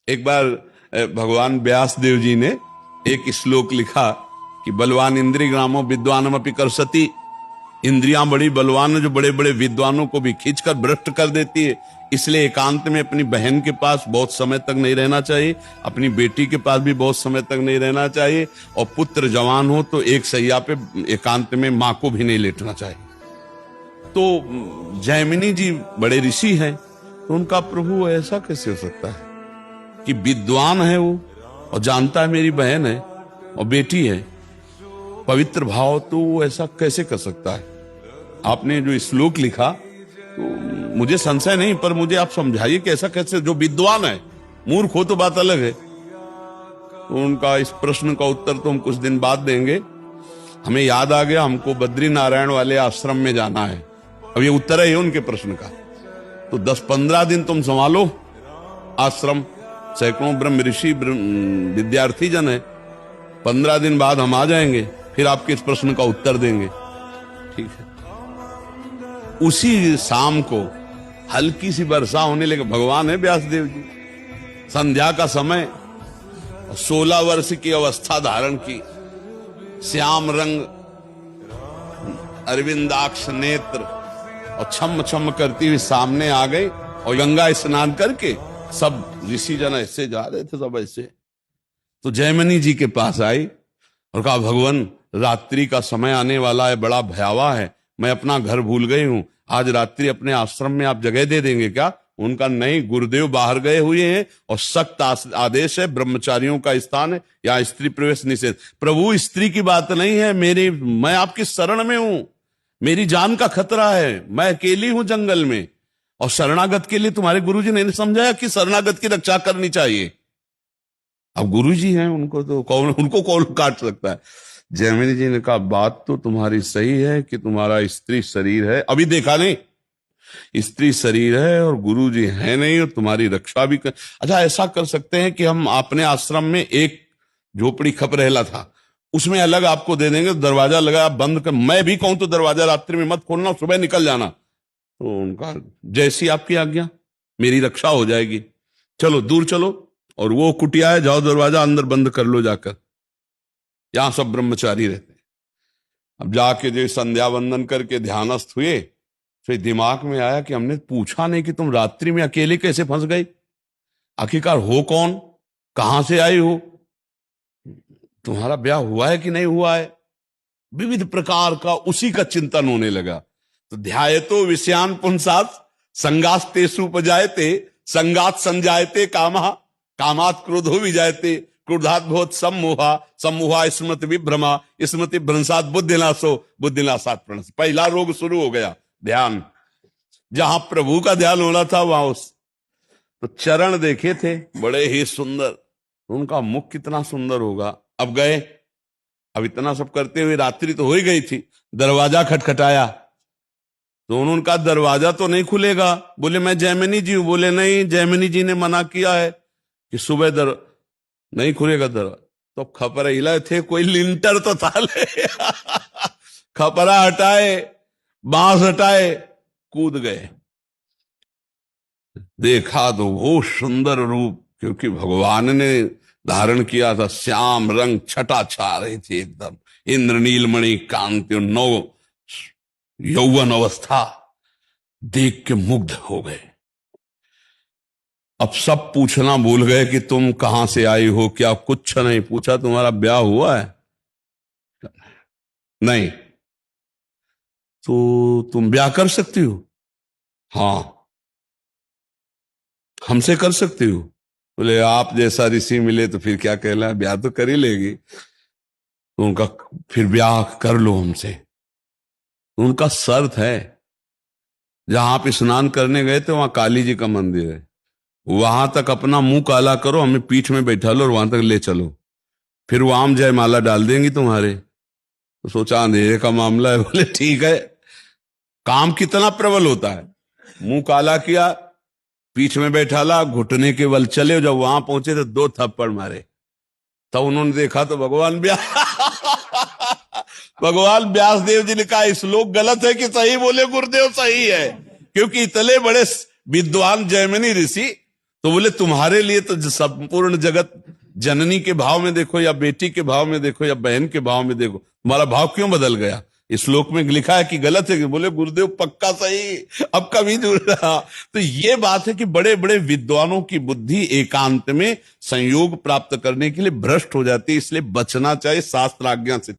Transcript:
एक बार भगवान व्यास देव जी ने एक श्लोक लिखा कि बलवान इंद्रिय ग्रामो विद्वानम अपि करसति। इंद्रियां बड़ी बलवान, जो बड़े बड़े विद्वानों को भी खींचकर भ्रष्ट कर देती है। इसलिए एकांत में अपनी बहन के पास बहुत समय तक नहीं रहना चाहिए, अपनी बेटी के पास भी बहुत समय तक नहीं रहना चाहिए, और पुत्र जवान हो तो एक सैया पे एकांत में मां को भी नहीं लेटना चाहिए। तो जैमिनी जी बड़े ऋषि हैं, तो उनका प्रभु ऐसा कैसे हो सकता है कि विद्वान है वो और जानता है मेरी बहन है और बेटी है, पवित्र भाव, तो वो ऐसा कैसे कर सकता है? आपने जो श्लोक लिखा तो मुझे संशय नहीं, पर मुझे आप समझाइए कि ऐसा कैसे, जो विद्वान है, मूर्ख हो तो बात अलग है। तो उनका इस प्रश्न का उत्तर तो हम कुछ दिन बाद देंगे। हमें याद आ गया, हमको बद्री नारायण वाले आश्रम में जाना है। अब ये उत्तर है उनके प्रश्न का। तो 10-15 दिन तुम संभालो आश्रम, सैकड़ों ब्रह्म ऋषि विद्यार्थी जन है। 15 दिन बाद हम आ जाएंगे, फिर आपके इस प्रश्न का उत्तर देंगे, ठीक है? उसी शाम को हल्की सी वर्षा होने लगी। भगवान है व्यासदेव जी, संध्या का समय, 16 वर्ष की अवस्था धारण की, श्याम रंग अरविंदाक्ष नेत्र, और छम छम करती हुई सामने आ गई। और गंगा स्नान करके सब ऋषि जन ऐसे जा रहे थे, सब ऐसे। तो जयमिनी जी के पास आई और कहा, भगवान रात्रि का समय आने वाला है, बड़ा भयावह है, मैं अपना घर भूल गई हूं, आज रात्रि अपने आश्रम में आप जगह दे देंगे क्या? उनका नहीं, गुरुदेव बाहर गए हुए हैं और सख्त आदेश है, ब्रह्मचारियों का स्थान है, यहाँ स्त्री प्रवेश निषेध। प्रभु स्त्री की बात नहीं है, मैं आपकी शरण में हूं, मेरी जान का खतरा है, मैं अकेली हूं जंगल में, और शरणागत के लिए तुम्हारे गुरुजी ने समझाया कि शरणागत की रक्षा करनी चाहिए। अब गुरुजी हैं, उनको कौन काट सकता है? जैमिनी जी ने कहा, बात तो तुम्हारी सही है कि तुम्हारा स्त्री शरीर है, अभी देखा नहीं, स्त्री शरीर है और गुरुजी है नहीं, और तुम्हारी रक्षा भी कर। अच्छा, ऐसा कर सकते हैं कि हम अपने आश्रम में एक झोपड़ी खप रहला था, उसमें अलग आपको दे देंगे, दरवाजा लगा, आप बंद कर, मैं भी कहूं तो दरवाजा रात्रि में मत खोलना, सुबह निकल जाना। तो उनका, जैसी आपकी आज्ञा, मेरी रक्षा हो जाएगी, चलो दूर चलो, और वो कुटिया है, जाओ दरवाजा अंदर बंद कर लो जाकर, यहां सब ब्रह्मचारी रहते हैं। अब जाके जो संध्या वंदन करके ध्यानस्थ हुए, फिर दिमाग में आया कि हमने पूछा नहीं कि तुम रात्रि में अकेले कैसे फंस गई, आखिरकार हो कौन, कहां से आई हो, तुम्हारा ब्याह हुआ है कि नहीं हुआ है, विविध प्रकार का उसी का चिंतन होने लगा। तो ध्यायतो विषयान पुंसात् संगास्तेषु उपजायते, संगात संजायते कामः, कामात् क्रोधो विजायते, क्रोधात् भवति सम्मोहा, सम्मोहा स्मृति विभ्रमा, स्मृति भ्रंशात् बुद्धिनाशो, बुद्धिनाशात् प्रणश। पहला रोग शुरू हो गया, ध्यान। जहां प्रभु का ध्यान होना था वहां तो चरण देखे थे बड़े ही सुंदर, उनका मुख कितना सुंदर होगा। अब गए, अब इतना सब करते हुए रात्रि तो हो ही गई थी, दरवाजा खटखटाया, तो उन्होंने, दरवाजा तो नहीं खुलेगा। बोले, मैं जैमिनी जी हूं। बोले, नहीं, जैमिनी जी ने मना किया है कि सुबह नहीं खुलेगा दरवाजा। तो खपरा हिलाए थे, कोई लिंटर तो था ले खपरा हटाए, बांस हटाए, कूद गए। देखा तो वो सुंदर रूप, क्योंकि भगवान ने धारण किया था, श्याम रंग छटा छा रही थी एकदम, इंद्रनीलमणि कांति, नव यौवन अवस्था, देख के मुग्ध हो गए। अब सब पूछना भूल गए कि तुम कहां से आई हो, क्या कुछ नहीं पूछा, तुम्हारा ब्याह हुआ है? नहीं। तो तुम ब्याह कर सकती हो? हाँ, हमसे कर सकती हो। बोले, आप जैसा ऋषि मिले तो फिर क्या कहला, ब्याह तो कर ही लेगी। तो उनका, फिर ब्याह कर लो हमसे। तो उनका शर्त है, जहां आप स्नान करने गए थे वहां काली जी का मंदिर है, वहां तक अपना मुंह काला करो, हमें पीठ में बैठा लो और वहां तक ले चलो, फिर वो आम जयमाला डाल देंगी तुम्हारे। तो सोचा अंधेरे का मामला है, बोले ठीक है। काम कितना प्रबल होता है, मुंह काला किया, पीठ में बैठा ला, घुटने के बल चले। जब वहां पहुंचे तो 2 थप्पड़ मारे। तब उन्होंने देखा तो भगवान व्यासदेव जी ने कहा, श्लोक गलत है कि सही? बोले, गुरुदेव सही है, क्योंकि इतने बड़े विद्वान जैमिनी ऋषि तो बोले तुम्हारे लिए तो संपूर्ण जगत जननी के भाव में देखो या बेटी के भाव में देखो या बहन के भाव में देखो, तुम्हारा भाव क्यों बदल गया? इस श्लोक में लिखा है कि गलत है? कि बोले गुरुदेव पक्का सही, अब कभी जुड़ रहा। तो ये बात है कि बड़े बड़े विद्वानों की बुद्धि एकांत में संयोग प्राप्त करने के लिए भ्रष्ट हो जाती है, इसलिए बचना चाहिए शास्त्र आज्ञा से।